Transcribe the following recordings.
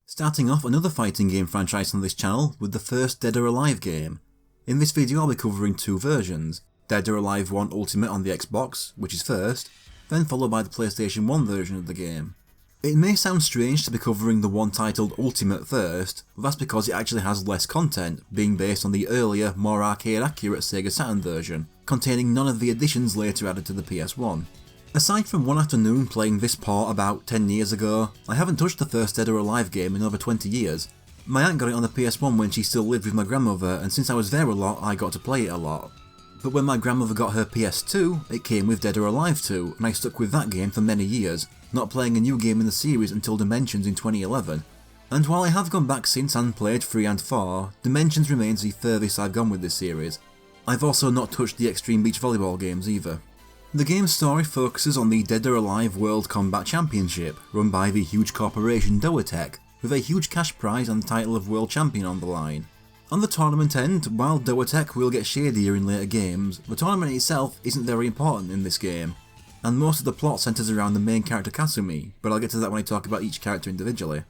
Starting off another fighting game franchise on this channel with the first Dead or Alive game. In this video I'll be covering two versions, Dead or Alive 1 Ultimate on the Xbox, which is first, then followed by the PlayStation 1 version of the game. It may sound strange to be covering the one titled Ultimate first, but that's because it actually has less content, being based on the earlier, more arcade-accurate Sega Saturn version, containing none of the additions later added to the PS1. Aside from one afternoon playing this port about 10 years ago, I haven't touched the first Dead or Alive game in over 20 years. My aunt got it on the PS1 when she still lived with my grandmother, and since I was there a lot, I got to play it a lot. But when my grandmother got her PS2, it came with Dead or Alive 2, and I stuck with that game for many years, not playing a new game in the series until Dimensions in 2011. And while I have gone back since and played 3 and 4, Dimensions remains the furthest I've gone with this series. I've also not touched the Extreme Beach Volleyball games either. The game's story focuses on the Dead or Alive World Combat Championship, run by the huge corporation Doatech, with a huge cash prize and the title of World Champion on the line. On the tournament end, while Doatech will get shadier in later games, the tournament itself isn't very important in this game, and most of the plot centres around the main character Kasumi, but I'll get to that when I talk about each character individually.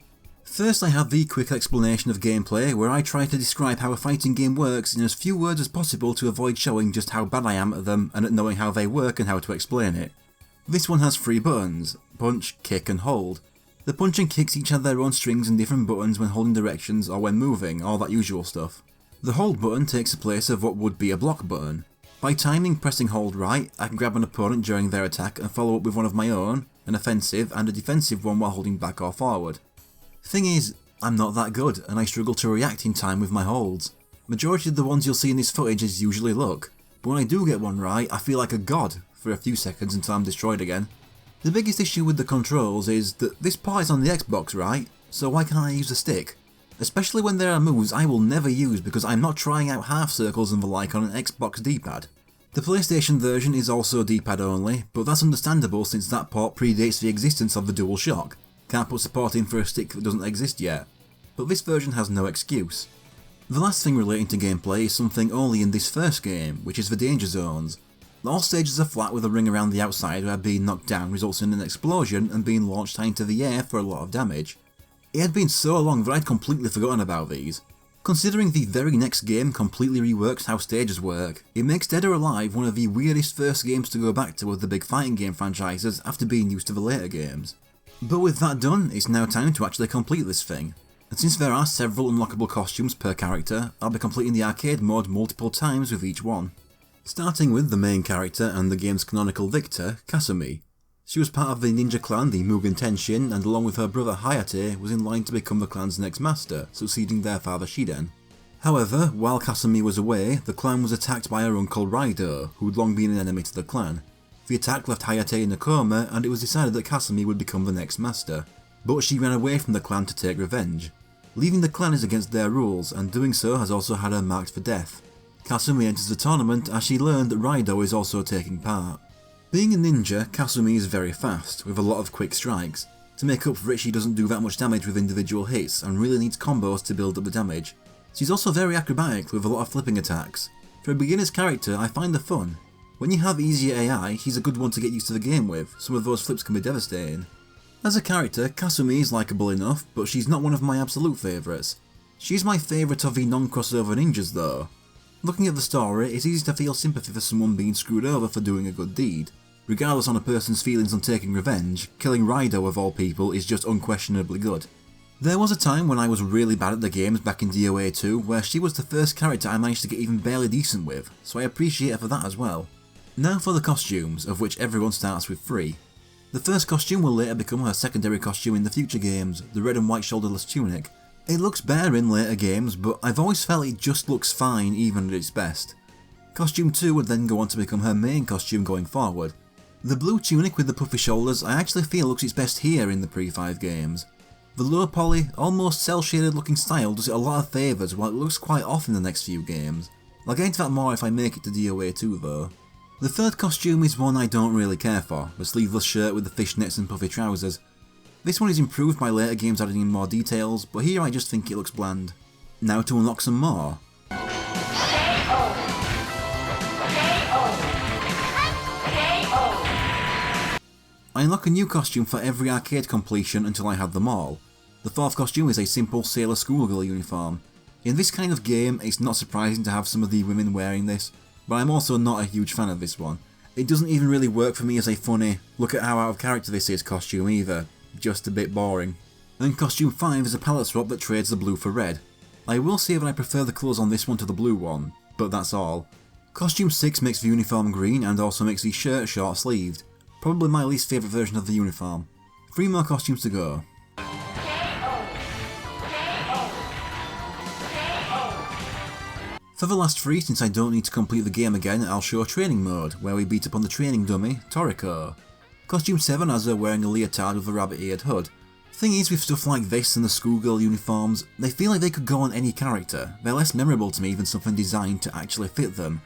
First I have the quick explanation of gameplay, where I try to describe how a fighting game works in as few words as possible to avoid showing just how bad I am at them and at knowing how they work and how to explain it. This one has 3 buttons: punch, kick and hold. The punch and kicks each have their own strings and different buttons when holding directions or when moving, all that usual stuff. The hold button takes the place of what would be a block button. By timing pressing hold right, I can grab an opponent during their attack and follow up with one of my own, an offensive and a defensive one while holding back or forward. Thing is, I'm not that good and I struggle to react in time with my holds. Majority of the ones you'll see in this footage is usually luck, but when I do get one right I feel like a god for a few seconds until I'm destroyed again. The biggest issue with the controls is that this part is on the Xbox, right? So why can't I use a stick? Especially when there are moves I will never use because I'm not trying out half circles and the like on an Xbox D-pad. The PlayStation version is also D-pad only, but that's understandable since that port predates the existence of the DualShock. Can't put support in for a stick that doesn't exist yet. But this version has no excuse. The last thing relating to gameplay is something only in this first game, which is the danger zones. All stages are flat with a ring around the outside where being knocked down results in an explosion and being launched high into the air for a lot of damage. It had been so long that I'd completely forgotten about these. Considering the very next game completely reworks how stages work, it makes Dead or Alive one of the weirdest first games to go back to of the big fighting game franchises after being used to the later games. But with that done, it's now time to actually complete this thing. And since there are several unlockable costumes per character, I'll be completing the arcade mode multiple times with each one. Starting with the main character and the game's canonical victor, Kasumi. She was part of the ninja clan, the Mugen Tenshin, and along with her brother Hayate, was in line to become the clan's next master, succeeding their father Shiden. However, while Kasumi was away, the clan was attacked by her uncle Raido, who had long been an enemy to the clan. The attack left Hayate in a coma, and it was decided that Kasumi would become the next master. But she ran away from the clan to take revenge. Leaving the clan is against their rules, and doing so has also had her marked for death. Kasumi enters the tournament as she learned that Raido is also taking part. Being a ninja, Kasumi is very fast, with a lot of quick strikes. To make up for it, she doesn't do that much damage with individual hits, and really needs combos to build up the damage. She's also very acrobatic with a lot of flipping attacks. For a beginner's character, I find her fun. When you have easier AI, she's a good one to get used to the game with, some of those flips can be devastating. As a character, Kasumi is likeable enough, but she's not one of my absolute favourites. She's my favourite of the non-crossover ninjas though. Looking at the story, it's easy to feel sympathy for someone being screwed over for doing a good deed. Regardless on a person's feelings on taking revenge, killing Raido of all people is just unquestionably good. There was a time when I was really bad at the games back in DOA 2 where she was the first character I managed to get even barely decent with, so I appreciate her for that as well. Now for the costumes, of which everyone starts with 3. The first costume will later become her secondary costume in the future games, the red and white shoulderless tunic. It looks better in later games, but I've always felt it just looks fine even at its best. Costume 2 would then go on to become her main costume going forward. The blue tunic with the puffy shoulders I actually feel looks its best here in the pre-5 games. The low poly, almost cel-shaded looking style does it a lot of favours while it looks quite off in the next few games. I'll get into that more if I make it to DOA 2 though. The third costume is one I don't really care for, the sleeveless shirt with the fishnets and puffy trousers. This one is improved by later games adding in more details, but here I just think it looks bland. Now to unlock some more. I unlock a new costume for every arcade completion until I have them all. The fourth costume is a simple sailor schoolgirl uniform. In this kind of game, it's not surprising to have some of the women wearing this, but I'm also not a huge fan of this one. It doesn't even really work for me as a funny, look at how out of character this is costume either, just a bit boring. And costume 5 is a palette swap that trades the blue for red. I will say that I prefer the colours on this one to the blue one, but that's all. Costume 6 makes the uniform green and also makes the shirt short sleeved, probably my least favourite version of the uniform. 3 more costumes to go. For the last 3, since I don't need to complete the game again, I'll show training mode, where we beat up on the training dummy, Toriko. Costume 7 has her wearing a leotard with a rabbit-eared hood. Thing is, with stuff like this and the schoolgirl uniforms, they feel like they could go on any character. They're less memorable to me than something designed to actually fit them.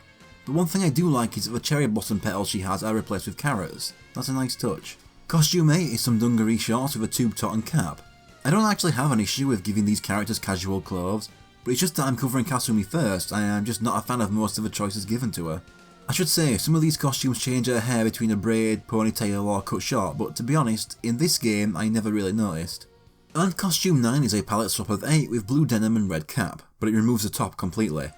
But one thing I do like is that the cherry blossom petals she has are replaced with carrots. That's a nice touch. Costume 8 is some dungaree shorts with a tube top and cap. I don't actually have an issue with giving these characters casual clothes, but it's just that I'm covering Kasumi first, and I'm just not a fan of most of the choices given to her. I should say, some of these costumes change her hair between a braid, ponytail or cut short, but to be honest, in this game I never really noticed. And costume 9 is a palette swap of 8 with blue denim and red cap, but it removes the top completely.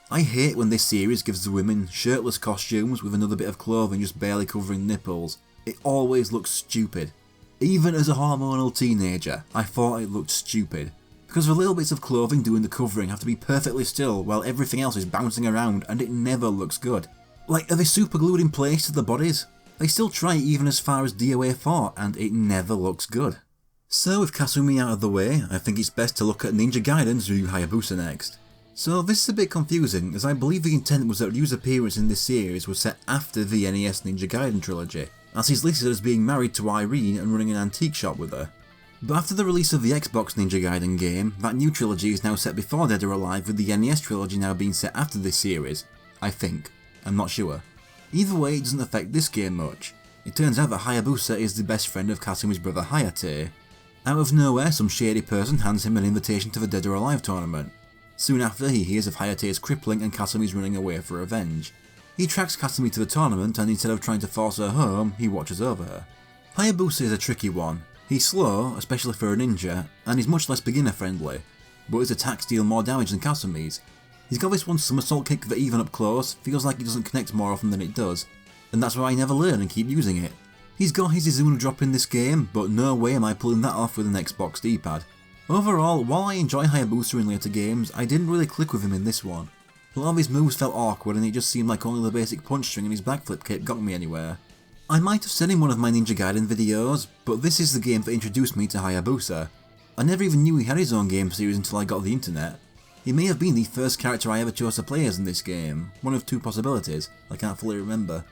I hate when this series gives the women shirtless costumes with another bit of clothing just barely covering nipples. It always looks stupid. Even as a hormonal teenager, I thought it looked stupid. Because the little bits of clothing doing the covering have to be perfectly still while everything else is bouncing around and it never looks good. Like, are they super glued in place to the bodies? They still try even as far as DOA 4 and it never looks good. So with Kasumi out of the way, I think it's best to look at Ninja Gaiden's Ryu Hayabusa next. So this is a bit confusing, as I believe the intent was that Ryu's appearance in this series was set after the NES Ninja Gaiden trilogy, as he's listed as being married to Irene and running an antique shop with her. But after the release of the Xbox Ninja Gaiden game, that new trilogy is now set before Dead or Alive, with the NES trilogy now being set after this series. I think. I'm not sure. Either way, it doesn't affect this game much. It turns out that Hayabusa is the best friend of Kasumi's brother Hayate. Out of nowhere, some shady person hands him an invitation to the Dead or Alive tournament. Soon after, he hears of Hayate's crippling and Kasumi's running away for revenge. He tracks Kasumi to the tournament and instead of trying to force her home, he watches over her. Hayabusa is a tricky one. He's slow, especially for a ninja, and he's much less beginner friendly, but his attacks deal more damage than Kasumi's. He's got this one somersault kick that even up close feels like it doesn't connect more often than it does, and that's why I never learn and keep using it. He's got his Izuna drop in this game, but no way am I pulling that off with an Xbox D-pad. Overall, while I enjoy Hayabusa in later games, I didn't really click with him in this one. A lot of his moves felt awkward and it just seemed like only the basic punch string and his backflip kick got me anywhere. I might have said in one of my Ninja Gaiden videos, but this is the game that introduced me to Hayabusa. I never even knew he had his own game series until I got the internet. He may have been the first character I ever chose to play as in this game, one of 2 possibilities, I can't fully remember.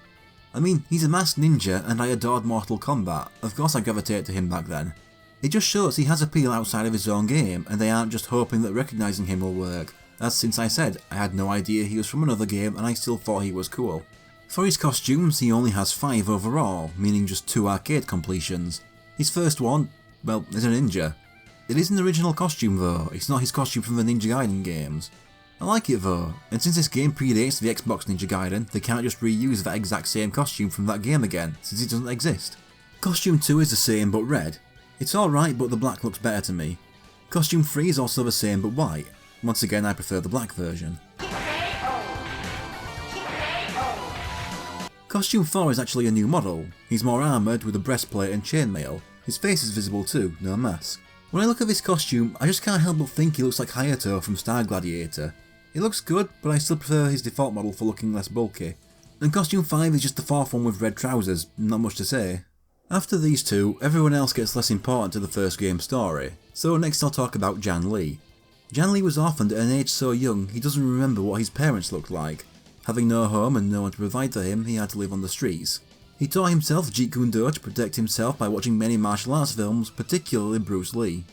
I mean, he's a masked ninja and I adored Mortal Kombat, of course I gravitate to him back then. It just shows he has appeal outside of his own game and they aren't just hoping that recognising him will work, as since I said, I had no idea he was from another game and I still thought he was cool. For his costumes, he only has 5 overall, meaning just 2 arcade completions. His first one, well, is a ninja. It is an original costume though, it's not his costume from the Ninja Gaiden games. I like it though, and since this game predates the Xbox Ninja Gaiden, they can't just reuse that exact same costume from that game again, since it doesn't exist. Costume 2 is the same but red. It's alright, but the black looks better to me. Costume 3 is also the same but white. Once again, I prefer the black version. Costume 4 is actually a new model. He's more armoured with a breastplate and chainmail. His face is visible too, no mask. When I look at this costume, I just can't help but think he looks like Hayato from Star Gladiator. He looks good, but I still prefer his default model for looking less bulky. And costume 5 is just the 4th one with red trousers, not much to say. After these 2, everyone else gets less important to the first game's story, so next I'll talk about Jan Lee. Jan Lee was orphaned at an age so young he doesn't remember what his parents looked like. Having no home and no one to provide for him, he had to live on the streets. He taught himself Jeet Kune Do to protect himself by watching many martial arts films, particularly Bruce Lee.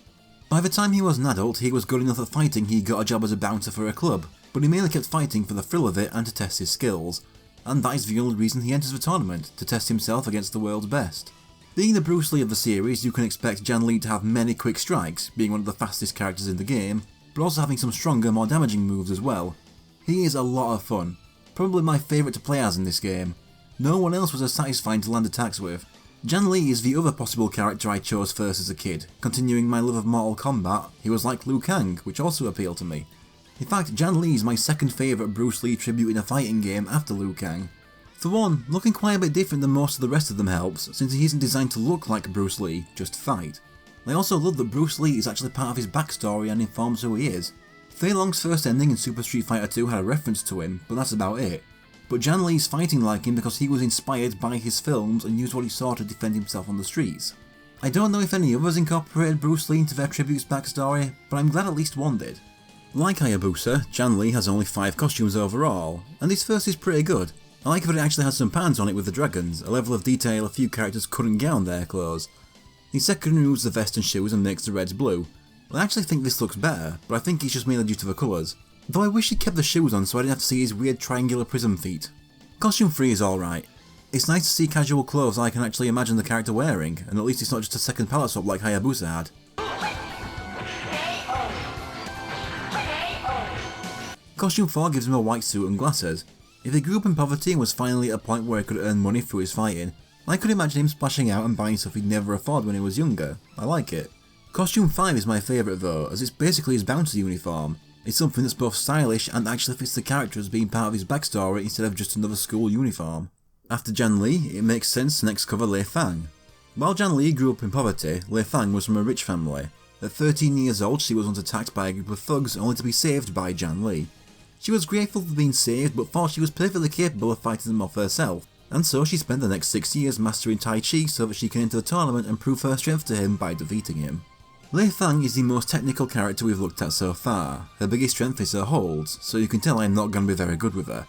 By the time he was an adult, he was good enough at fighting he got a job as a bouncer for a club, but he mainly kept fighting for the thrill of it and to test his skills, and that is the only reason he enters the tournament, to test himself against the world's best. Being the Bruce Lee of the series, you can expect Jan Lee to have many quick strikes, being one of the fastest characters in the game, but also having some stronger, more damaging moves as well. He is a lot of fun. Probably my favourite to play as in this game. No one else was as satisfying to land attacks with. Janli is the other possible character I chose first as a kid. Continuing my love of Mortal Kombat, he was like Liu Kang, which also appealed to me. In fact, Janli is my second favourite Bruce Lee tribute in a fighting game after Liu Kang. For one, looking quite a bit different than most of the rest of them helps, since he isn't designed to look like Bruce Lee, just fight. I also love that Bruce Lee is actually part of his backstory and informs who he is. Fei Long's first ending in Super Street Fighter 2 had a reference to him, but that's about it. But Janli's fighting like him because he was inspired by his films and used what he saw to defend himself on the streets. I don't know if any others incorporated Bruce Lee into their tribute's backstory, but I'm glad at least one did. Like Hayabusa, Janli has only 5 costumes overall, and his first is pretty good. I like that it actually has some patterns on it with the dragons, a level of detail a few characters couldn't get on their clothes. His second removes the vest and shoes and makes the reds blue. I actually think this looks better, but I think it's just mainly due to the colours. Though I wish he kept the shoes on so I didn't have to see his weird triangular prism feet. Costume 3 is alright. It's nice to see casual clothes I can actually imagine the character wearing, and at least it's not just a second palette swap like Hayabusa had. Costume 4 gives him a white suit and glasses. If he grew up in poverty and was finally at a point where he could earn money through his fighting, I could imagine him splashing out and buying stuff he'd never afford when he was younger. I like it. Costume 5 is my favourite though, as it's basically his bouncer uniform. It's something that's both stylish and actually fits the character as being part of his backstory instead of just another school uniform. After Janli, it makes sense to next cover Lei Fang. While Janli grew up in poverty, Lei Fang was from a rich family. At 13 years old, she was once attacked by a group of thugs only to be saved by Janli. She was grateful for being saved but thought she was perfectly capable of fighting them off herself, and so she spent the next 6 years mastering Tai Chi so that she can enter the tournament and prove her strength to him by defeating him. Lei Fang is the most technical character we've looked at so far. Her biggest strength is her holds, so you can tell I'm not going to be very good with her.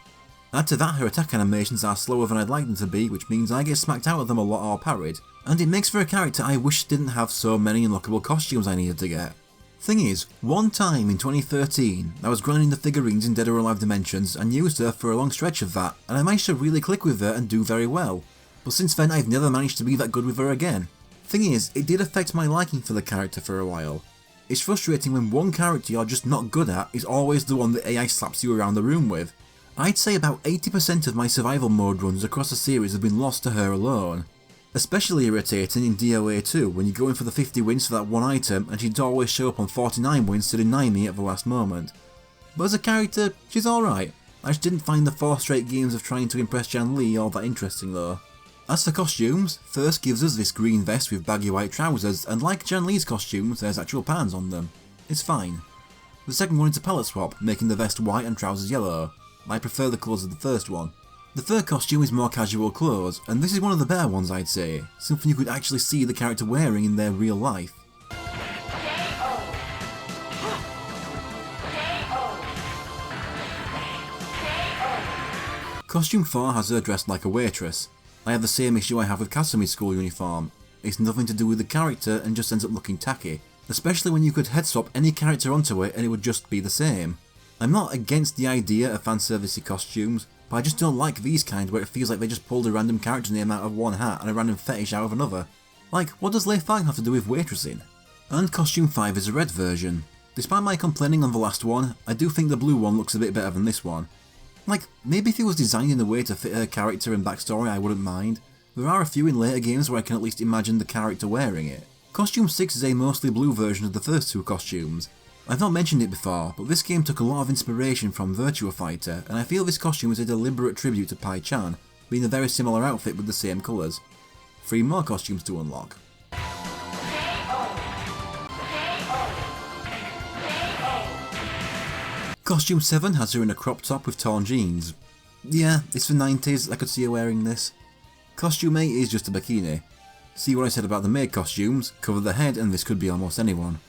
Add to that her attack animations are slower than I'd like them to be, which means I get smacked out of them a lot or parried, and it makes for a character I wish didn't have so many unlockable costumes I needed to get. Thing is, one time in 2013, I was grinding the figurines in Dead or Alive Dimensions and used her for a long stretch of that, and I managed to really click with her and do very well. But since then I've never managed to be that good with her again. Thing is, it did affect my liking for the character for a while. It's frustrating when one character you're just not good at is always the one that AI slaps you around the room with. I'd say about 80% of my survival mode runs across the series have been lost to her alone. Especially irritating in DOA 2 when you go in for the 50 wins for that one item and she'd always show up on 49 wins to deny me at the last moment. But as a character, she's alright. I just didn't find the 4 straight games of trying to impress Janli all that interesting though. As for costumes, first gives us this green vest with baggy white trousers, and like Janli's costumes, there's actual patterns on them. It's fine. The second one is a palette swap, making the vest white and trousers yellow. I prefer the colours of the first one. The third costume is more casual clothes, and this is one of the better ones I'd say, something you could actually see the character wearing in their real life. Costume 4 has her dressed like a waitress. I have the same issue I have with Kasumi's school uniform. It's nothing to do with the character and just ends up looking tacky, especially when you could head swap any character onto it and it would just be the same. I'm not against the idea of fanservice costumes, but I just don't like these kind where it feels like they just pulled a random character name out of one hat and a random fetish out of another. Like, what does Lei Fang have to do with waitressing? And Costume 5 is a red version. Despite my complaining on the last one, I do think the blue one looks a bit better than this one. Like, maybe if it was designed in a way to fit her character and backstory I wouldn't mind. There are a few in later games where I can at least imagine the character wearing it. Costume 6 is a mostly blue version of the first 2 costumes. I've not mentioned it before, but this game took a lot of inspiration from Virtua Fighter, and I feel this costume is a deliberate tribute to Pai Chan, being a very similar outfit with the same colours. 3 more costumes to unlock. Costume 7 has her in a crop top with torn jeans. Yeah, it's the 90s, I could see her wearing this. Costume 8 is just a bikini. See what I said about the maid costumes, cover the head and this could be almost anyone.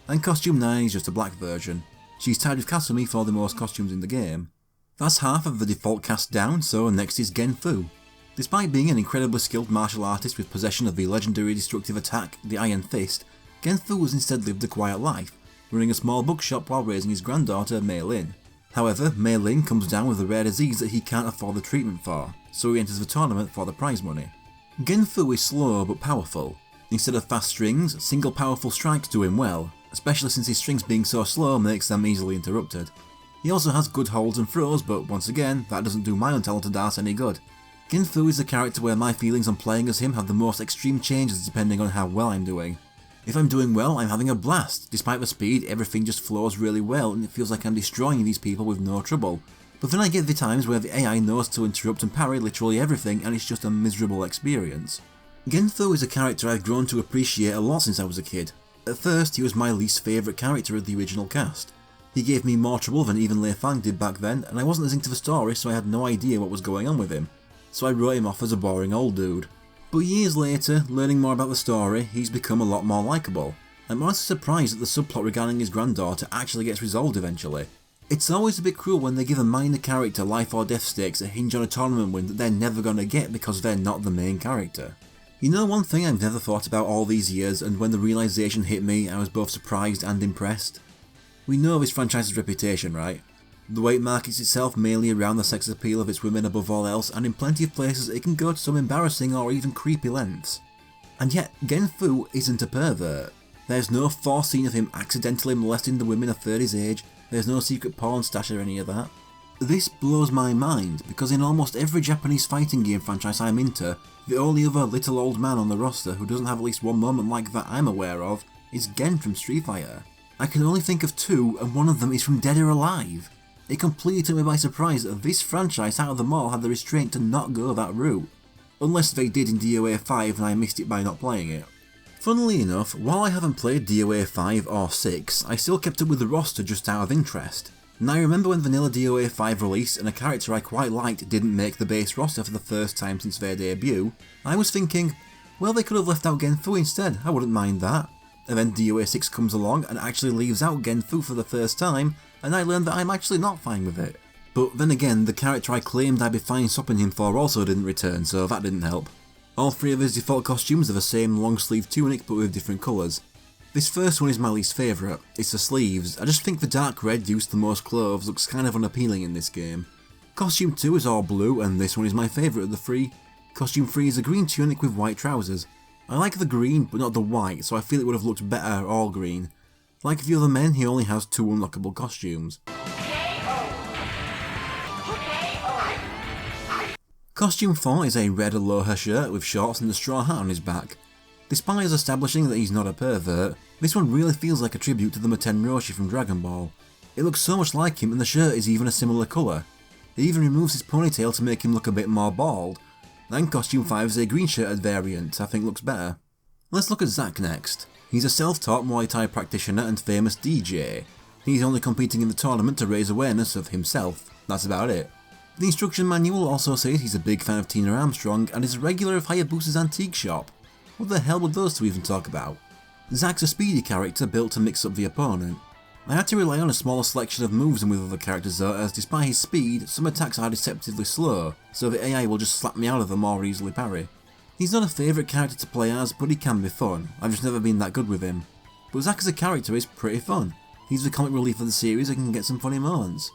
And Costume 9 is just a black version. She's tied with Kasumi for the most costumes in the game. That's half of the default cast down, so next is Genfu. Despite being an incredibly skilled martial artist with possession of the legendary destructive attack, the Iron Fist, Genfu has instead lived a quiet life, running a small bookshop while raising his granddaughter Mei Lin. However, Mei Lin comes down with a rare disease that he can't afford the treatment for, so he enters the tournament for the prize money. Genfu is slow but powerful. Instead of fast strings, single powerful strikes do him well, especially since his strings being so slow makes them easily interrupted. He also has good holds and throws, but once again, that doesn't do my untalented ass any good. Genfu is the character where my feelings on playing as him have the most extreme changes depending on how well I'm doing. If I'm doing well, I'm having a blast. Despite the speed, everything just flows really well and it feels like I'm destroying these people with no trouble. But then I get the times where the AI knows to interrupt and parry literally everything and it's just a miserable experience. Genfu is a character I've grown to appreciate a lot since I was a kid. At first, he was my least favourite character of the original cast. He gave me more trouble than even Lei Fang did back then, and I wasn't as into the story so I had no idea what was going on with him. So I wrote him off as a boring old dude. But years later, learning more about the story, he's become a lot more likeable. I'm honestly surprised that the subplot regarding his granddaughter actually gets resolved eventually. It's always a bit cruel when they give a minor character life or death stakes that hinge on a tournament win that they're never gonna get because they're not the main character. You know, one thing I've never thought about all these years, and when the realisation hit me, I was both surprised and impressed? We know of this franchise's reputation, right? The way it markets itself mainly around the sex appeal of its women above all else, and in plenty of places it can go to some embarrassing or even creepy lengths. And yet, Genfu isn't a pervert. There's no forced scene of him accidentally molesting the women a third his age, there's no secret porn stash or any of that. This blows my mind, because in almost every Japanese fighting game franchise I'm into, the only other little old man on the roster who doesn't have at least one moment like that I'm aware of is Gen from Street Fighter. I can only think of two, and one of them is from Dead or Alive. It completely took me by surprise that this franchise out of them all had the restraint to not go that route. Unless they did in DOA 5 and I missed it by not playing it. Funnily enough, while I haven't played DOA 5 or 6, I still kept up with the roster just out of interest. And I remember when Vanilla DOA 5 released and a character I quite liked didn't make the base roster for the first time since their debut, I was thinking, well, they could have left out Genfu instead, I wouldn't mind that. And then DOA 6 comes along and actually leaves out Genfu for the first time, and I learned that I'm actually not fine with it. But then again, the character I claimed I'd be fine swapping him for also didn't return, so that didn't help. All three of his default costumes are the same long sleeve tunic but with different colours. This first one is my least favourite, it's the sleeves. I just think the dark red used the most clothes looks kind of unappealing in this game. Costume 2 is all blue and this one is my favourite of the three. Costume 3 is a green tunic with white trousers. I like the green but not the white, so I feel it would have looked better all green. Like the other men, he only has 2 unlockable costumes. Costume 4 is a red aloha shirt with shorts and a straw hat on his back. Despite us establishing that he's not a pervert, this one really feels like a tribute to the Muten Roshi from Dragon Ball. It looks so much like him and the shirt is even a similar colour. It even removes his ponytail to make him look a bit more bald. And Costume 5 is a green shirted variant, I think looks better. Let's look at Zack next. He's a self-taught Muay Thai practitioner and famous DJ. He's only competing in the tournament to raise awareness of himself, that's about it. The instruction manual also says he's a big fan of Tina Armstrong and is a regular of Hayabusa's antique shop. What the hell would those two even talk about? Zack's a speedy character built to mix up the opponent. I had to rely on a smaller selection of moves than with other characters though, as despite his speed, some attacks are deceptively slow, so the AI will just slap me out of them or easily parry. He's not a favourite character to play as, but he can be fun. I've just never been that good with him. But Zack as a character is pretty fun. He's the comic relief of the series and can get some funny moments.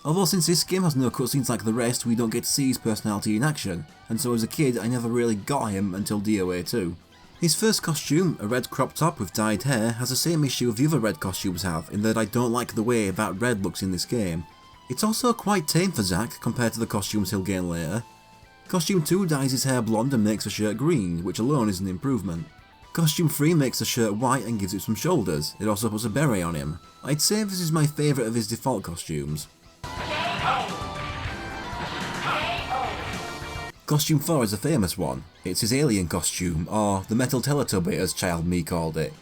Although since this game has no cutscenes like the rest, we don't get to see his personality in action, and so as a kid I never really got him until DOA 2. His first costume, a red crop top with dyed hair, has the same issue the other red costumes have, in that I don't like the way that red looks in this game. It's also quite tame for Zack compared to the costumes he'll gain later. Costume 2 dyes his hair blonde and makes the shirt green, which alone is an improvement. Costume 3 makes the shirt white and gives it some shoulders, it also puts a beret on him. I'd say this is my favourite of his default costumes. Costume 4 is a famous one. It's his alien costume, or the Metal Teletubby as Child Me called it.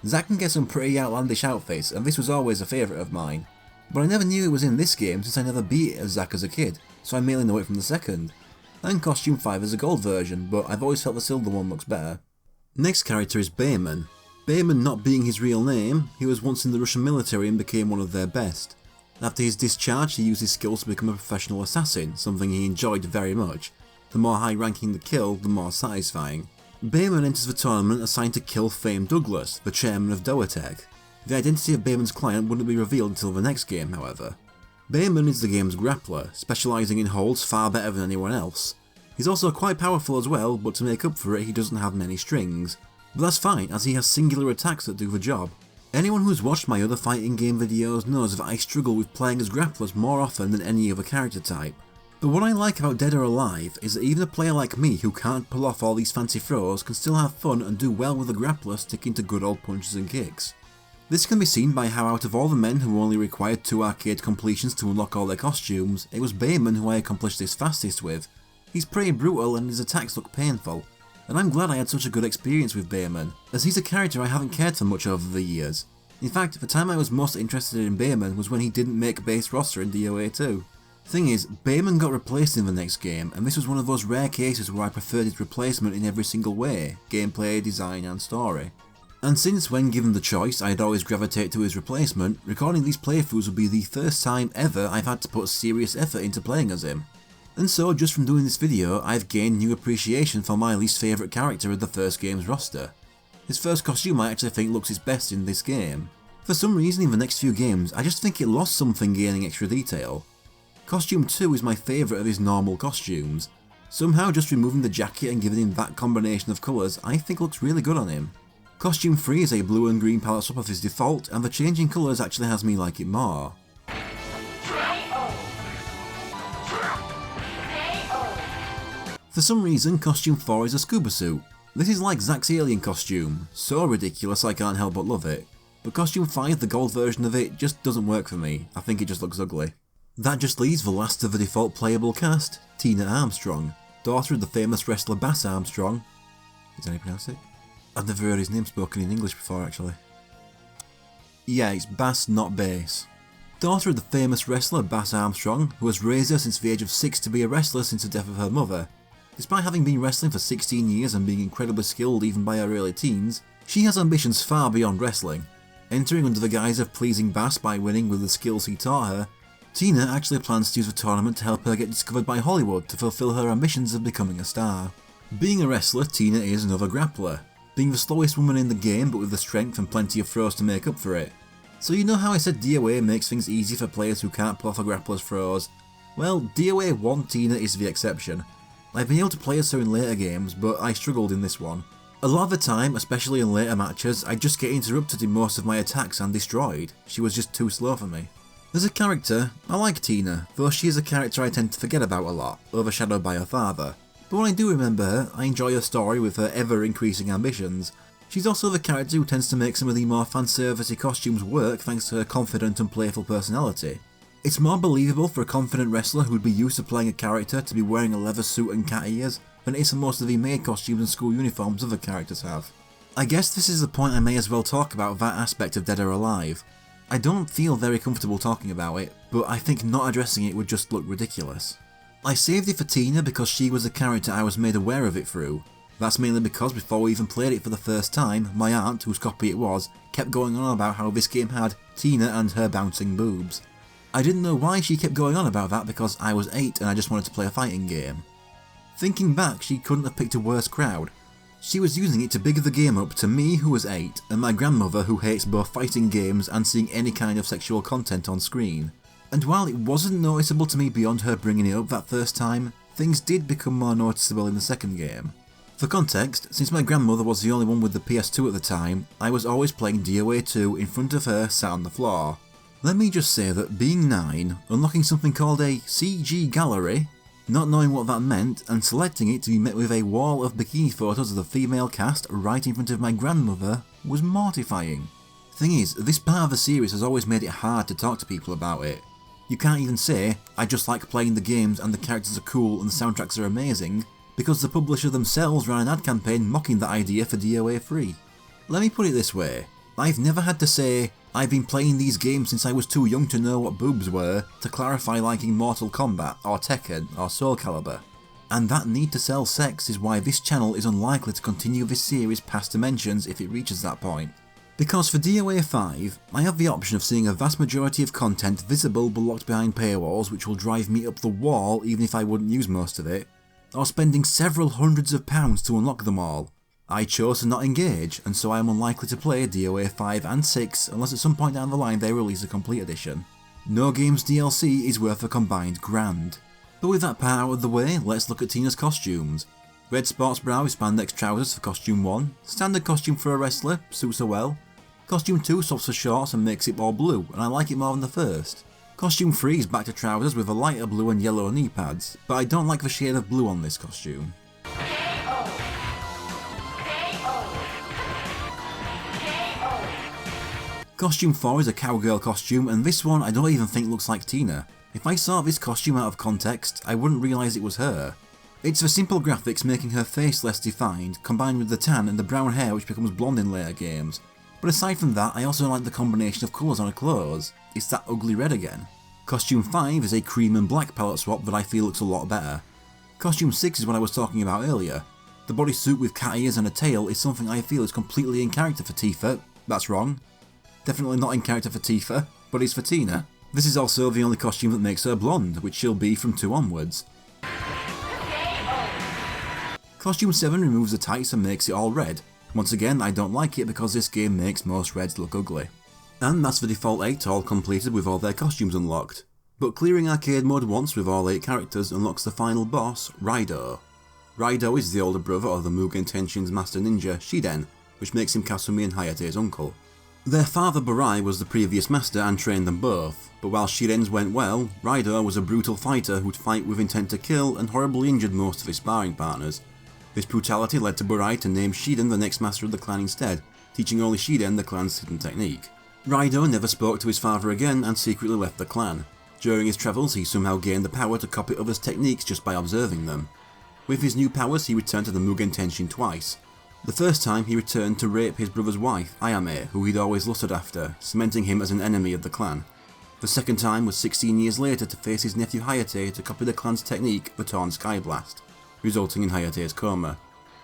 Zack can get some pretty outlandish outfits, and this was always a favourite of mine. But I never knew it was in this game since I never beat it as Zack as a kid, so I mainly know it from the second. And Costume 5 is a gold version, but I've always felt the silver one looks better. Next character is Bayman. Bayman not being his real name, he was once in the Russian military and became one of their best. After his discharge he used his skills to become a professional assassin, something he enjoyed very much. The more high ranking the kill, the more satisfying. Bayman enters the tournament assigned to kill Fame Douglas, the chairman of Doatech. The identity of Bayman's client wouldn't be revealed until the next game, however. Bayman is the game's grappler, specialising in holds far better than anyone else. He's also quite powerful as well, but to make up for it he doesn't have many strings. But that's fine, as he has singular attacks that do the job. Anyone who's watched my other fighting game videos knows that I struggle with playing as grapplers more often than any other character type. But what I like about Dead or Alive is that even a player like me who can't pull off all these fancy throws can still have fun and do well with a grappler sticking to good old punches and kicks. This can be seen by how out of all the men who only required 2 arcade completions to unlock all their costumes, it was Bayman who I accomplished this fastest with. He's pretty brutal and his attacks look painful, and I'm glad I had such a good experience with Bayman, as he's a character I haven't cared for much over the years. In fact, the time I was most interested in Bayman was when he didn't make base roster in DOA 2. Thing is, Bayman got replaced in the next game, and this was one of those rare cases where I preferred his replacement in every single way, gameplay, design and story. And since when given the choice I'd always gravitate to his replacement, recording these playthroughs would be the first time ever I've had to put serious effort into playing as him. And so just from doing this video, I've gained new appreciation for my least favourite character of the first game's roster. His first costume I actually think looks his best in this game. For some reason in the next few games, I just think it lost something gaining extra detail. Costume 2 is my favourite of his normal costumes. Somehow just removing the jacket and giving him that combination of colours I think looks really good on him. Costume 3 is a blue and green palette swap of his default, and the change in colours actually has me like it more. For some reason, costume 4 is a scuba suit. This is like Zack's alien costume, so ridiculous I can't help but love it. But costume 5, the gold version of it, just doesn't work for me. I think it just looks ugly. That just leaves the last of the default playable cast, Tina Armstrong, daughter of the famous wrestler Bass Armstrong. Is that how you pronounce it? I've never heard his name spoken in English before actually. Yeah, it's Bass, not Bass. Daughter of the famous wrestler Bass Armstrong, who has raised her since the age of 6 to be a wrestler since the death of her mother. Despite having been wrestling for 16 years and being incredibly skilled even by her early teens, she has ambitions far beyond wrestling. Entering under the guise of pleasing Bass by winning with the skills he taught her, Tina actually plans to use the tournament to help her get discovered by Hollywood to fulfill her ambitions of becoming a star. Being a wrestler, Tina is another grappler, being the slowest woman in the game but with the strength and plenty of throws to make up for it. So you know how I said DOA makes things easy for players who can't pull off a grappler's throws? Well, DOA 1 Tina is the exception. I've been able to play as her in later games, but I struggled in this one. A lot of the time, especially in later matches, I'd just get interrupted in most of my attacks and destroyed. She was just too slow for me. As a character, I like Tina, though she is a character I tend to forget about a lot, overshadowed by her father. But when I do remember her, I enjoy her story with her ever-increasing ambitions. She's also the character who tends to make some of the more fanservice-y costumes work thanks to her confident and playful personality. It's more believable for a confident wrestler who'd be used to playing a character to be wearing a leather suit and cat ears than it is for most of the maid costumes and school uniforms other characters have. I guess this is the point I may as well talk about that aspect of Dead or Alive. I don't feel very comfortable talking about it, but I think not addressing it would just look ridiculous. I saved it for Tina because she was the character I was made aware of it through. That's mainly because before we even played it for the first time, my aunt, whose copy it was, kept going on about how this game had Tina and her bouncing boobs. I didn't know why she kept going on about that because I was 8 and I just wanted to play a fighting game. Thinking back, she couldn't have picked a worse crowd. She was using it to big the game up to me who was 8 and my grandmother who hates both fighting games and seeing any kind of sexual content on screen. And while it wasn't noticeable to me beyond her bringing it up that first time, things did become more noticeable in the second game. For context, since my grandmother was the only one with the PS2 at the time, I was always playing DOA 2 in front of her sat on the floor. Let me just say that being 9, unlocking something called a CG gallery, not knowing what that meant and selecting it to be met with a wall of bikini photos of the female cast right in front of my grandmother was mortifying. Thing is, this part of the series has always made it hard to talk to people about it. You can't even say, I just like playing the games and the characters are cool and the soundtracks are amazing, because the publisher themselves ran an ad campaign mocking that idea for DOA 3. Let me put it this way, I've never had to say, I've been playing these games since I was too young to know what boobs were, to clarify liking Mortal Kombat, or Tekken, or Soul Calibur. And that need to sell sex is why this channel is unlikely to continue this series past Dimensions if it reaches that point. Because for DOA 5, I have the option of seeing a vast majority of content visible but locked behind paywalls which will drive me up the wall even if I wouldn't use most of it, or spending several hundreds of pounds to unlock them all. I chose to not engage, and so I am unlikely to play DOA 5 and 6 unless at some point down the line they release a complete edition. No Games DLC is worth a combined £1,000. But with that part out of the way, let's look at Tina's costumes. Red sports bra with spandex trousers for costume 1, standard costume for a wrestler, suits her well. Costume 2 swaps for shorts and makes it all blue, and I like it more than the first. Costume 3 is back to trousers with a lighter blue and yellow knee pads, but I don't like the shade of blue on this costume. Costume 4 is a cowgirl costume, and this one I don't even think looks like Tina. If I saw this costume out of context, I wouldn't realise it was her. It's the simple graphics making her face less defined, combined with the tan and the brown hair which becomes blonde in later games. But aside from that, I also like the combination of colours on her clothes. It's that ugly red again. Costume 5 is a cream and black palette swap that I feel looks a lot better. Costume 6 is what I was talking about earlier. The bodysuit with cat ears and a tail is something I feel is completely in character for Tifa. That's wrong. Definitely not in character for Tifa, but it's for Tina. This is also the only costume that makes her blonde, which she'll be from 2 onwards. Costume 7 removes the tights and makes it all red. Once again, I don't like it because this game makes most reds look ugly. And that's the default 8 all completed with all their costumes unlocked. But clearing arcade mode once with all 8 characters unlocks the final boss, Raido. Raido is the older brother of the Mugen Tenshin's master ninja, Shiden, which makes him Kasumi and Hayate's uncle. Their father Barai was the previous master and trained them both, but while Shiden's went well, Raido was a brutal fighter who'd fight with intent to kill and horribly injured most of his sparring partners. This brutality led to Barai to name Shiden the next master of the clan instead, teaching only Shiden the clan's hidden technique. Raido never spoke to his father again and secretly left the clan. During his travels he somehow gained the power to copy others' techniques just by observing them. With his new powers he returned to the Mugen Tenshin twice. The first time he returned to rape his brother's wife, Ayame, who he'd always lusted after, cementing him as an enemy of the clan. The second time was 16 years later to face his nephew Hayate to copy the clan's technique, the Torn Sky Blast, resulting in Hayate's coma.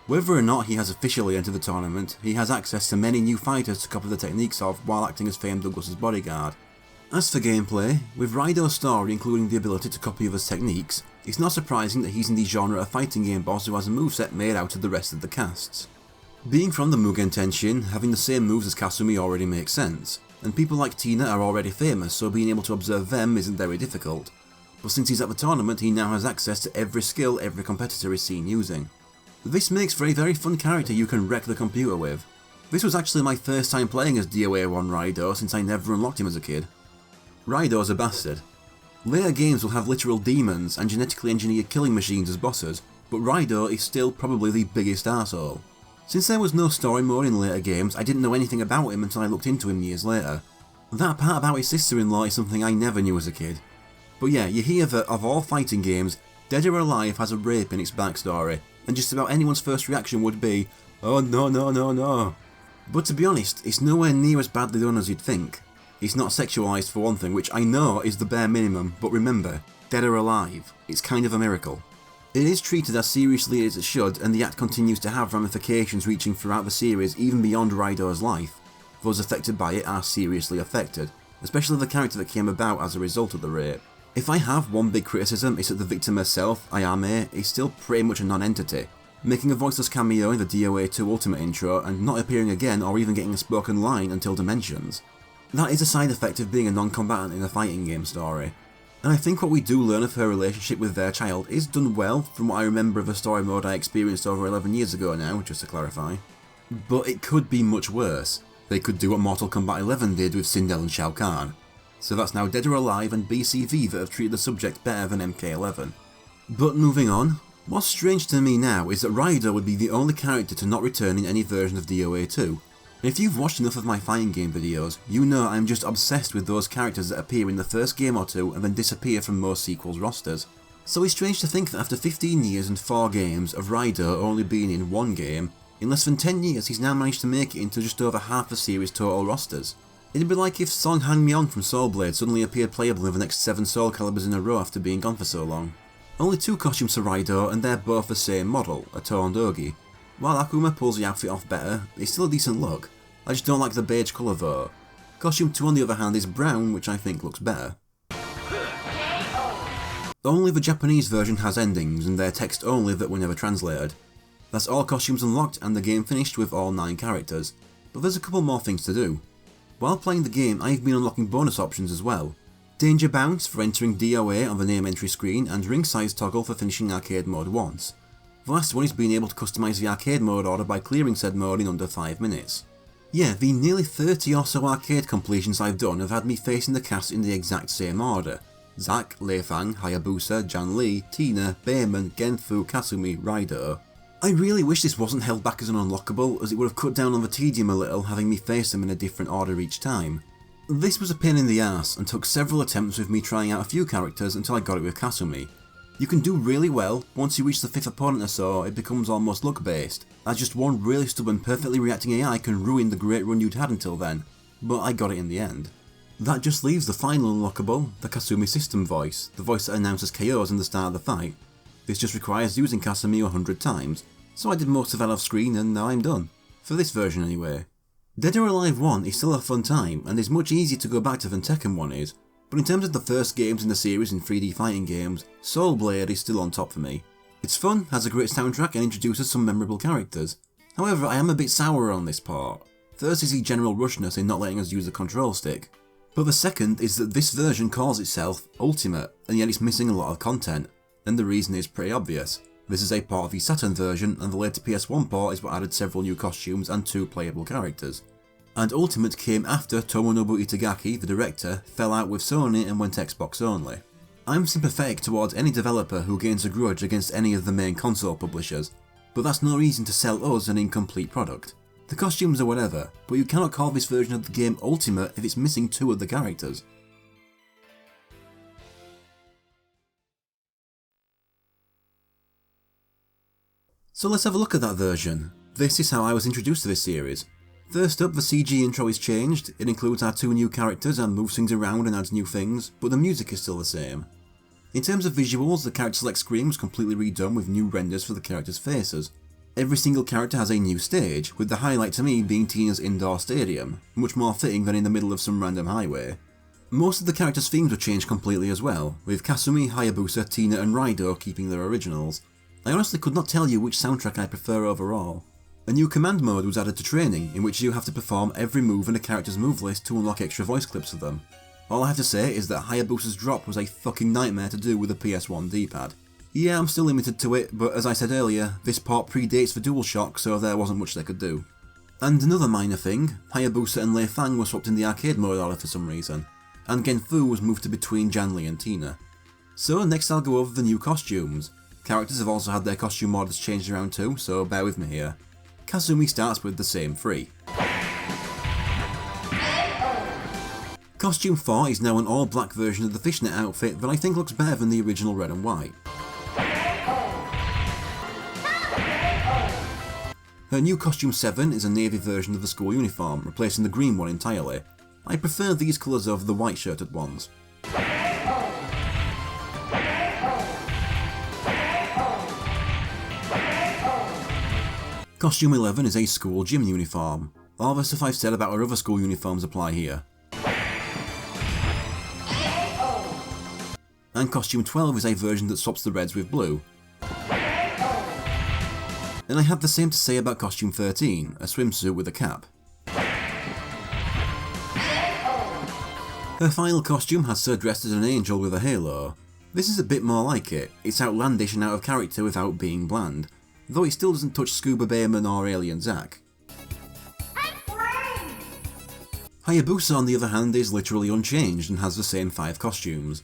Whether or not he has officially entered the tournament, he has access to many new fighters to copy the techniques of while acting as famed Douglas's bodyguard. As for gameplay, with Raido's story including the ability to copy others' techniques, it's not surprising that he's in the genre of fighting game boss who has a moveset made out of the rest of the casts. Being from the Mugen Tenshin, having the same moves as Kasumi already makes sense, and people like Tina are already famous, so being able to observe them isn't very difficult. But since he's at the tournament, he now has access to every skill every competitor is seen using. This makes for a very fun character you can wreck the computer with. This was actually my first time playing as DOA 1 Raido since I never unlocked him as a kid. Raido's a bastard. Later games will have literal demons and genetically engineered killing machines as bosses, but Raido is still probably the biggest arsehole. Since there was no story mode in later games, I didn't know anything about him until I looked into him years later. That part about his sister-in-law is something I never knew as a kid. But yeah, you hear that of all fighting games, Dead or Alive has a rape in its backstory, and just about anyone's first reaction would be, oh no no no no. But to be honest, it's nowhere near as badly done as you'd think. It's not sexualised for one thing, which I know is the bare minimum, but remember, Dead or Alive, it's kind of a miracle. It is treated as seriously as it should, and the act continues to have ramifications reaching throughout the series even beyond Raido's life. Those affected by it are seriously affected, especially the character that came about as a result of the rape. If I have one big criticism, it's that the victim herself, Ayame, is still pretty much a non-entity, making a voiceless cameo in the DOA 2 Ultimate intro and not appearing again or even getting a spoken line until Dimensions. That is a side effect of being a non-combatant in a fighting game story. And I think what we do learn of her relationship with their child is done well from what I remember of a story mode I experienced over 11 years ago now, just to clarify. But it could be much worse. They could do what Mortal Kombat 11 did with Sindel and Shao Kahn. So that's now Dead or Alive and BCV that have treated the subject better than MK11. But moving on, what's strange to me now is that Raido would be the only character to not return in any version of DOA 2. And if you've watched enough of my fighting game videos, you know I'm just obsessed with those characters that appear in the first game or two and then disappear from most sequels rosters. So it's strange to think that after 15 years and 4 games of Raido only being in one game, in less than 10 years he's now managed to make it into just over half the series' total rosters. It'd be like if Song Han-myeon from Soul Blade suddenly appeared playable in the next 7 Soul Caliburs in a row after being gone for so long. Only 2 costumes for Raido and they're both the same model, a toned Ogi. While Akuma pulls the outfit off better, it's still a decent look. I just don't like the beige colour though. Costume 2 on the other hand is brown, which I think looks better. Only the Japanese version has endings and they're text only that were never translated. That's all costumes unlocked and the game finished with all 9 characters, but there's a couple more things to do. While playing the game I've been unlocking bonus options as well. Danger Bounce for entering DOA on the name entry screen and Ring Size Toggle for finishing arcade mode once. The last one is being able to customise the arcade mode order by clearing said mode in under 5 minutes. Yeah, the nearly 30 or so arcade completions I've done have had me facing the cast in the exact same order. Zack, Lei Fang, Hayabusa, Janli, Tina, Bayman, Genfu, Kasumi, Raido. I really wish this wasn't held back as an unlockable, as it would have cut down on the tedium a little having me face them in a different order each time. This was a pain in the ass and took several attempts with me trying out a few characters until I got it with Kasumi. You can do really well, once you reach the 5th opponent or so it becomes almost luck based, as just one really stubborn perfectly reacting AI can ruin the great run you'd had until then, but I got it in the end. That just leaves the final unlockable, the Kasumi system voice, the voice that announces KOs in the start of the fight. This just requires using Kasumi 100 times, so I did most of that off screen and now I'm done. For this version anyway. Dead or Alive 1 is still a fun time and is much easier to go back to than Tekken 1 is, but in terms of the first games in the series in 3D fighting games, Soul Blade is still on top for me. It's fun, has a great soundtrack and introduces some memorable characters. However, I am a bit sour on this part. First is the general rushness in not letting us use the control stick. But the second is that this version calls itself Ultimate, and yet it's missing a lot of content, and the reason is pretty obvious. This is a part of the Saturn version, and the later PS1 port is what added several new costumes and 2 playable characters. And Ultimate came after Tomonobu Itagaki, the director, fell out with Sony and went Xbox only. I'm sympathetic towards any developer who gains a grudge against any of the main console publishers, but that's no reason to sell us an incomplete product. The costumes are whatever, but you cannot call this version of the game Ultimate if it's missing 2 of the characters. So let's have a look at that version. This is how I was introduced to this series. First up, the CG intro is changed, it includes our 2 new characters and moves things around and adds new things, but the music is still the same. In terms of visuals, the character select screen was completely redone with new renders for the characters' faces. Every single character has a new stage, with the highlight to me being Tina's indoor stadium, much more fitting than in the middle of some random highway. Most of the characters' themes were changed completely as well, with Kasumi, Hayabusa, Tina and Raido keeping their originals. I honestly could not tell you which soundtrack I prefer overall. A new command mode was added to training, in which you have to perform every move in a character's move list to unlock extra voice clips of them. All I have to say is that Hayabusa's drop was a fucking nightmare to do with a PS1 D-pad. Yeah, I'm still limited to it, but as I said earlier, this part predates the DualShock, so there wasn't much they could do. And another minor thing, Hayabusa and Lei Fang were swapped in the arcade mode order for some reason, and Genfu was moved to between Janli and Tina. So next I'll go over the new costumes. Characters have also had their costume orders changed around too, so bear with me here. Kasumi starts with the same 3. Costume 4 is now an all-black version of the fishnet outfit that I think looks better than the original red and white. Her new costume 7 is a navy version of the school uniform, replacing the green one entirely. I prefer these colours over the white shirted ones. Costume 11 is a school gym uniform. All the stuff I've said about her other school uniforms apply here. And costume 12 is a version that swaps the reds with blue. And I have the same to say about costume 13, a swimsuit with a cap. Her final costume has her dressed as an angel with a halo. This is a bit more like it, it's outlandish and out of character without being bland, though it still doesn't touch Scuba Bayman or Alien Zack. Hayabusa on the other hand is literally unchanged and has the same 5 costumes.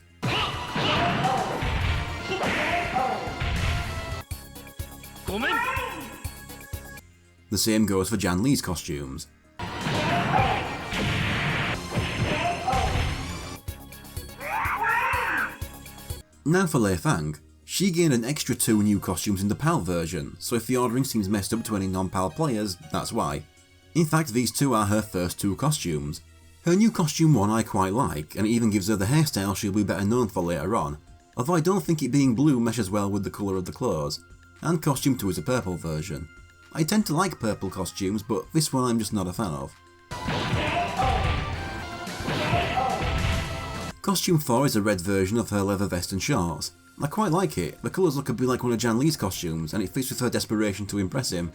The same goes for Janli's costumes. Now for Lei Fang. She gained an extra 2 new costumes in the PAL version, so if the ordering seems messed up to any non-PAL players, that's why. In fact, these 2 are her first 2 costumes. Her new costume 1 I quite like, and it even gives her the hairstyle she'll be better known for later on, although I don't think it being blue meshes well with the colour of the clothes. And costume 2 is a purple version. I tend to like purple costumes, but this one I'm just not a fan of. Costume 4 is a red version of her leather vest and shorts. I quite like it, the colours look a bit like one of Janli's costumes, and it fits with her desperation to impress him.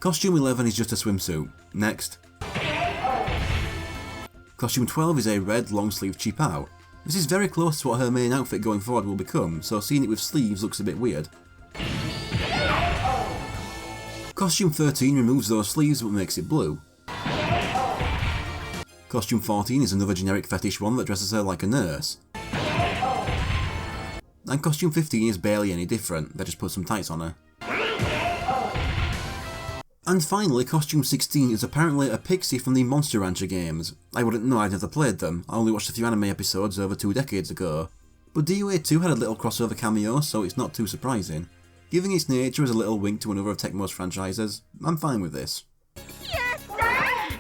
Costume 11 is just a swimsuit. Next. Costume 12 is a red long-sleeve cheapao. This is very close to what her main outfit going forward will become, so seeing it with sleeves looks a bit weird. Costume 13 removes those sleeves but makes it blue. Costume 14 is another generic fetish one that dresses her like a nurse. And costume 15 is barely any different, they just put some tights on her. And finally, costume 16 is apparently a pixie from the Monster Rancher games. I wouldn't know, I'd never played them, I only watched a few anime episodes over 2 decades ago. But DOA 2 had a little crossover cameo, so it's not too surprising. Giving its nature as a little wink to another of Tecmo's franchises, I'm fine with this. Yes, sir!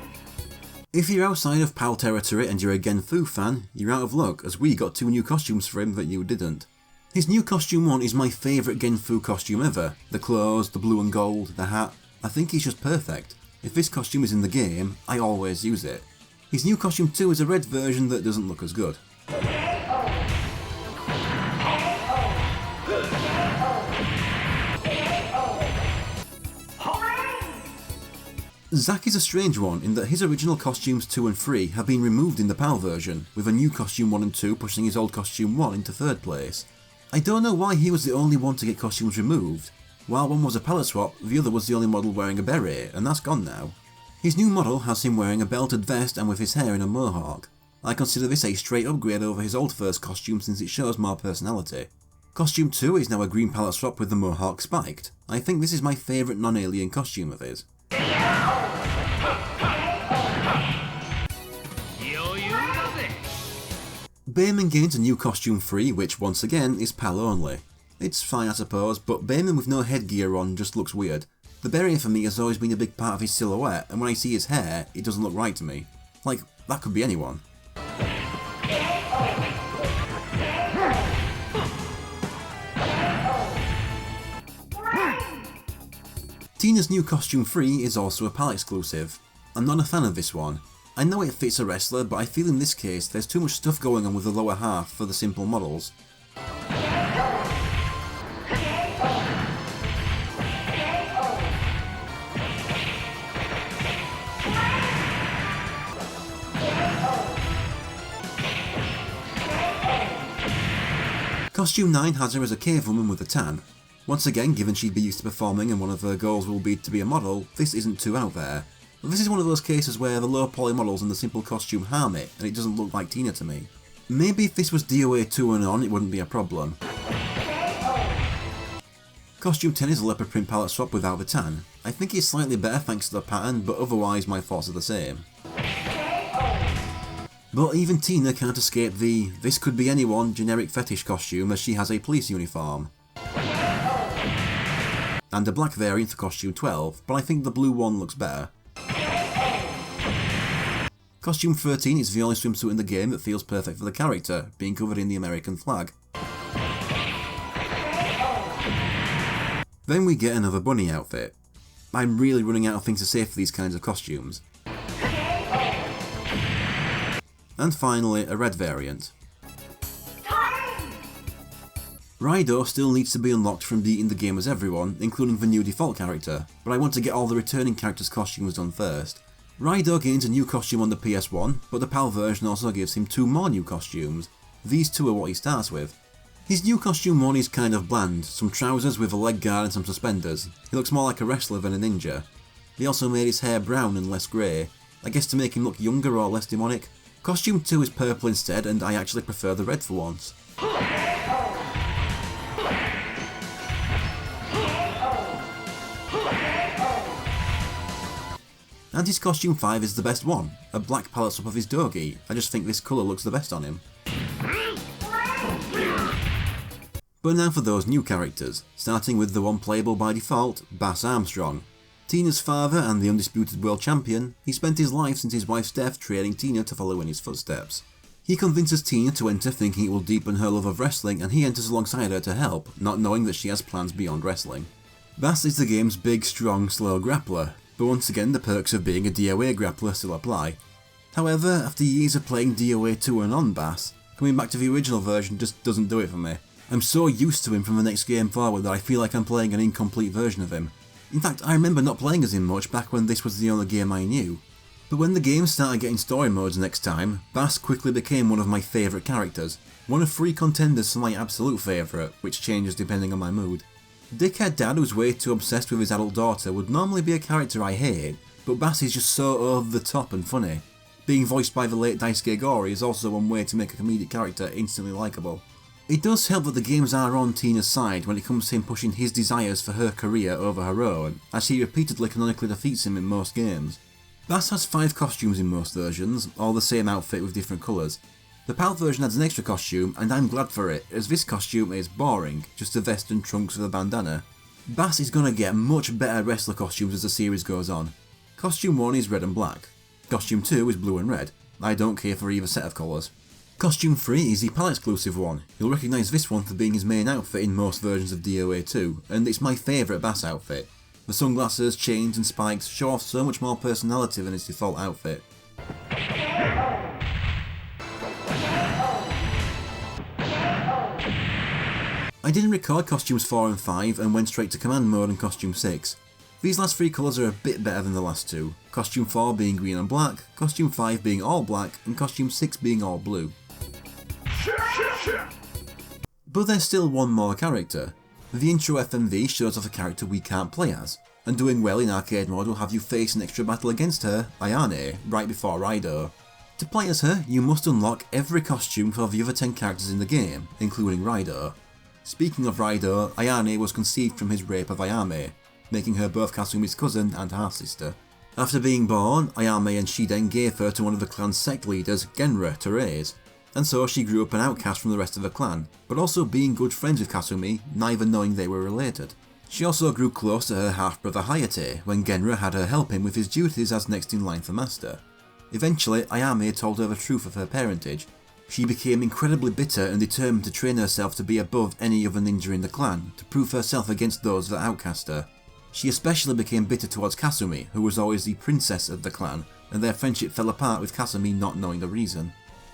If you're outside of PAL territory and you're a Genfu fan, you're out of luck, as we got 2 new costumes for him that you didn't. His new costume 1 is my favourite Genfu costume ever. The clothes, the blue and gold, the hat. I think he's just perfect. If this costume is in the game, I always use it. His new costume 2 is a red version that doesn't look as good. Zack is a strange one in that his original costumes 2 and 3 have been removed in the PAL version, with a new costume 1 and 2 pushing his old costume 1 into 3rd place. I don't know why he was the only one to get costumes removed. While one was a palette swap, the other was the only model wearing a beret, and that's gone now. His new model has him wearing a belted vest and with his hair in a mohawk. I consider this a straight upgrade over his old first costume since it shows more personality. Costume 2 is now a green palette swap with the mohawk spiked. I think this is my favourite non-alien costume of his. Bayman gains a new costume 3, which once again is PAL only. It's fine I suppose, but Bayman with no headgear on just looks weird. The beret for me has always been a big part of his silhouette, and when I see his hair, it doesn't look right to me. Like, that could be anyone. Tina's new costume 3 is also a PAL exclusive. I'm not a fan of this one. I know it fits a wrestler, but I feel in this case there's too much stuff going on with the lower half for the simple models. Costume 9 has her as a cave woman with a tan. Once again, given she'd be used to performing and one of her goals will be to be a model, this isn't too out there. But this is one of those cases where the low poly models and the simple costume harm it, and it doesn't look like Tina to me. Maybe if this was DOA 2 and on, it wouldn't be a problem. Costume 10 is a leopard print palette swap without the tan. I think it's slightly better thanks to the pattern, but otherwise my thoughts are the same. But even Tina can't escape the "this could be anyone" generic fetish costume as she has a police uniform. And a black variant for costume 12, but I think the blue one looks better. Costume 13 is the only swimsuit in the game that feels perfect for the character, being covered in the American flag. Then we get another bunny outfit. I'm really running out of things to say for these kinds of costumes. And finally, a red variant. Raido still needs to be unlocked from beating the game as everyone, including the new default character, but I want to get all the returning characters' costumes done first. Raido gains a new costume on the PS1, but the PAL version also gives him 2 more new costumes. These 2 are what he starts with. His new costume 1 is kind of bland, some trousers with a leg guard and some suspenders. He looks more like a wrestler than a ninja. They also made his hair brown and less grey, I guess to make him look younger or less demonic. Costume 2 is purple instead, and I actually prefer the red for once. And his costume 5 is the best one, a black palette swap of his Dogi. I just think this colour looks the best on him. But now for those new characters, starting with the one playable by default, Bass Armstrong. Tina's father and the undisputed world champion, he spent his life since his wife's death training Tina to follow in his footsteps. He convinces Tina to enter thinking it will deepen her love of wrestling, and he enters alongside her to help, not knowing that she has plans beyond wrestling. Bass is the game's big, strong, slow grappler, but once again the perks of being a DOA grappler still apply. However, after years of playing DOA 2 and on Bass, coming back to the original version just doesn't do it for me. I'm so used to him from the next game forward that I feel like I'm playing an incomplete version of him. In fact, I remember not playing as him much back when this was the only game I knew. But when the game started getting story modes next time, Bass quickly became one of my favourite characters, one of 3 contenders for my absolute favourite, which changes depending on my mood. Dickhead dad who's way too obsessed with his adult daughter would normally be a character I hate, but Bass is just so over the top and funny. Being voiced by the late Daisuke Gori is also one way to make a comedic character instantly likeable. It does help that the games are on Tina's side when it comes to him pushing his desires for her career over her own, as he repeatedly canonically defeats him in most games. Bass has 5 costumes in most versions, all the same outfit with different colours. The PAL version adds an extra costume, and I'm glad for it, as this costume is boring, just a vest and trunks with a bandana. Bass is gonna get much better wrestler costumes as the series goes on. Costume 1 is red and black. Costume 2 is blue and red. I don't care for either set of colours. Costume 3 is the PAL exclusive one. You'll recognise this one for being his main outfit in most versions of DOA 2, and it's my favourite Bass outfit. The sunglasses, chains and spikes show off so much more personality than his default outfit. I didn't record costumes 4 and 5 and went straight to command mode and costume 6. These last 3 colours are a bit better than the last 2, costume 4 being green and black, costume 5 being all black and costume 6 being all blue. But there's still one more character. The intro FMV shows off a character we can't play as, and doing well in arcade mode will have you face an extra battle against her, Ayane, right before Raido. To play as her, you must unlock every costume for the other 10 characters in the game, including Raido. Speaking of Raido, Ayane was conceived from his rape of Ayame, making her both Kasumi's cousin and half-sister. After being born, Ayame and Shiden gave her to one of the clan's sect leaders, Genra, to raise, and so she grew up an outcast from the rest of the clan, but also being good friends with Kasumi, neither knowing they were related. She also grew close to her half-brother Hayate when Genra had her help him with his duties as next in line for master. Eventually, Ayame told her the truth of her parentage. She became incredibly bitter and determined to train herself to be above any other ninja in the clan, to prove herself against those that outcast her. She especially became bitter towards Kasumi, who was always the princess of the clan, and their friendship fell apart with Kasumi not knowing the reason.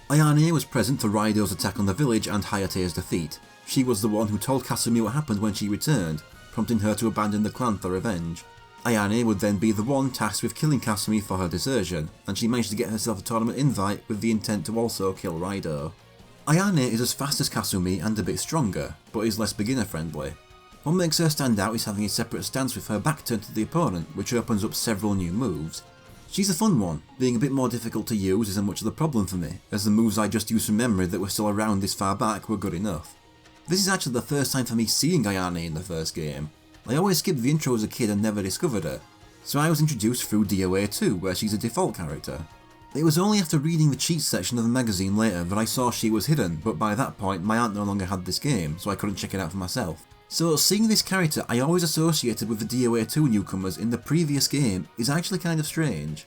Ayane was present for Raido's attack on the village and Hayate's defeat. She was the one who told Kasumi what happened when she returned, prompting her to abandon the clan for revenge. Ayane would then be the one tasked with killing Kasumi for her desertion, and she managed to get herself a tournament invite with the intent to also kill Raido. Ayane is as fast as Kasumi and a bit stronger, but is less beginner friendly. What makes her stand out is having a separate stance with her back turned to the opponent, which opens up several new moves. She's a fun one, being a bit more difficult to use isn't much of a problem for me, as the moves I just used from memory that were still around this far back were good enough. This is actually the first time for me seeing Ayane in the first game. I always skipped the intro as a kid and never discovered her, so I was introduced through DOA 2 where she's a default character. It was only after reading the cheats section of the magazine later that I saw she was hidden, but by that point my aunt no longer had this game, so I couldn't check it out for myself. So seeing this character I always associated with the DOA 2 newcomers in the previous game is actually kind of strange.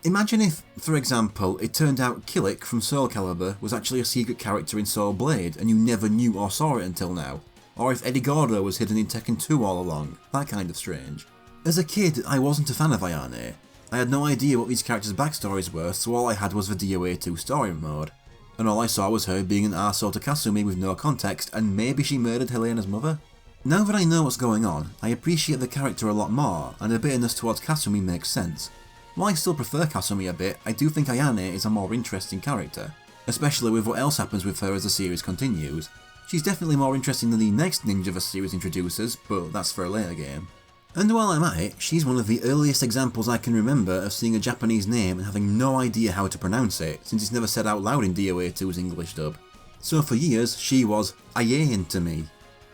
Imagine if, for example, it turned out Killick from Soul Calibur was actually a secret character in Soul Blade and you never knew or saw it until now. Or if Eddie Gordo was hidden in Tekken 2 all along, that kind of strange. As a kid, I wasn't a fan of Ayane. I had no idea what these characters' backstories were, so all I had was the DOA 2 story mode. And all I saw was her being an arsehole to Kasumi with no context, and maybe she murdered Helena's mother? Now that I know what's going on, I appreciate the character a lot more, and her bitterness towards Kasumi makes sense. While I still prefer Kasumi a bit, I do think Ayane is a more interesting character, especially with what else happens with her as the series continues. She's definitely more interesting than the next ninja the series introduces, but that's for a later game. And while I'm at it, she's one of the earliest examples I can remember of seeing a Japanese name and having no idea how to pronounce it, since it's never said out loud in DOA 2's English dub. So for years, she was Ayane to me.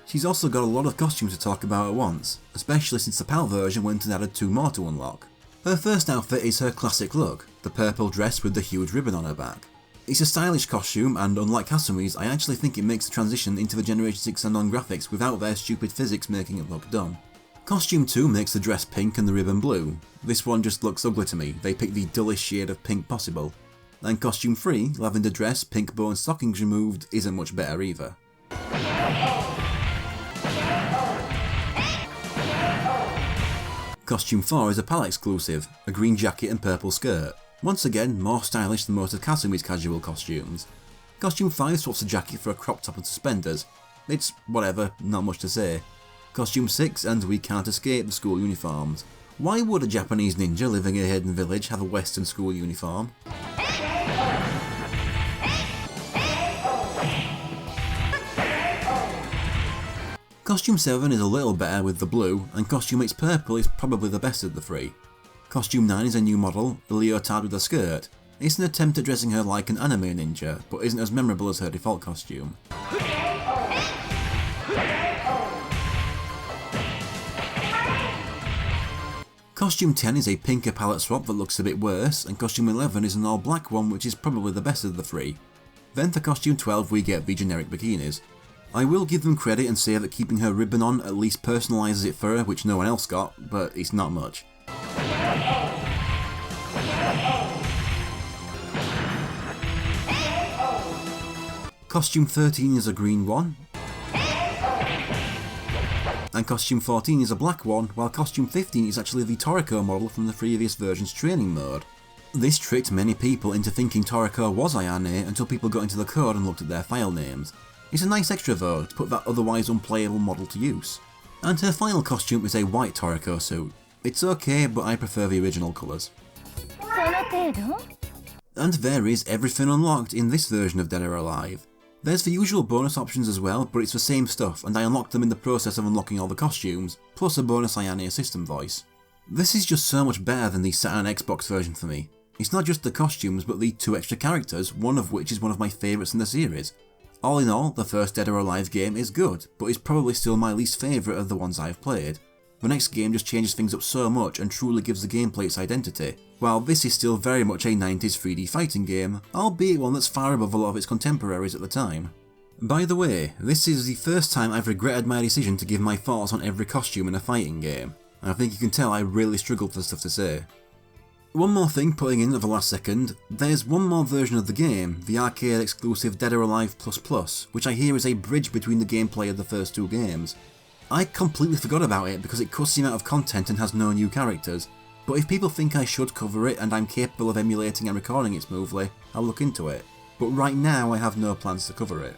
She's also got a lot of costumes to talk about at once, especially since the PAL version went and added 2 more to unlock. Her first outfit is her classic look, the purple dress with the huge ribbon on her back. It's a stylish costume, and unlike Kasumi's, I actually think it makes the transition into the Generation 6 Anon graphics without their stupid physics making it look dumb. Costume 2 makes the dress pink and the ribbon blue. This one just looks ugly to me, they picked the dullest shade of pink possible. And costume 3, lavender dress, pink bow and stockings removed, isn't much better either. Costume 4 is a PAL exclusive, a green jacket and purple skirt. Once again, more stylish than most of Kasumi's casual costumes. Costume 5 swaps the jacket for a crop top and suspenders. It's whatever, not much to say. Costume 6 and we can't escape the school uniforms. Why would a Japanese ninja living in a hidden village have a Western school uniform? Costume 7 is a little better with the blue, and Costume 8's purple is probably the best of the three. Costume 9 is a new model, a leotard with a skirt. It's an attempt at dressing her like an anime ninja, but isn't as memorable as her default costume. Costume 10 is a pinker palette swap that looks a bit worse, and Costume 11 is an all black one which is probably the best of the three. Then for Costume 12 we get the generic bikinis. I will give them credit and say that keeping her ribbon on at least personalises it for her, which no one else got, but it's not much. Costume 13 is a green one, and Costume 14 is a black one, while Costume 15 is actually the Toriko model from the previous version's training mode. This tricked many people into thinking Toriko was Ayane until people got into the code and looked at their file names. It's a nice extra though, to put that otherwise unplayable model to use. And her final costume is a white Toriko suit. It's okay, but I prefer the original colours. And there is everything unlocked in this version of Dead or Alive. There's the usual bonus options as well, but it's the same stuff, and I unlocked them in the process of unlocking all the costumes, plus a bonus Ayane assistant voice. This is just so much better than the Saturn Xbox version for me. It's not just the costumes, but the 2 extra characters, one of which is one of my favourites in the series. All in all, the first Dead or Alive game is good, but is probably still my least favourite of the ones I've played. The next game just changes things up so much and truly gives the gameplay its identity, while this is still very much a 90s 3D fighting game, albeit one that's far above a lot of its contemporaries at the time. By the way, this is the first time I've regretted my decision to give my thoughts on every costume in a fighting game, and I think you can tell I really struggled for stuff to say. One more thing putting in at the last second, there's one more version of the game, the arcade exclusive Dead or Alive++, which I hear is a bridge between the gameplay of the first 2 games. I completely forgot about it because it cuts the amount of content and has no new characters, but if people think I should cover it and I'm capable of emulating and recording it smoothly, I'll look into it. But right now I have no plans to cover it.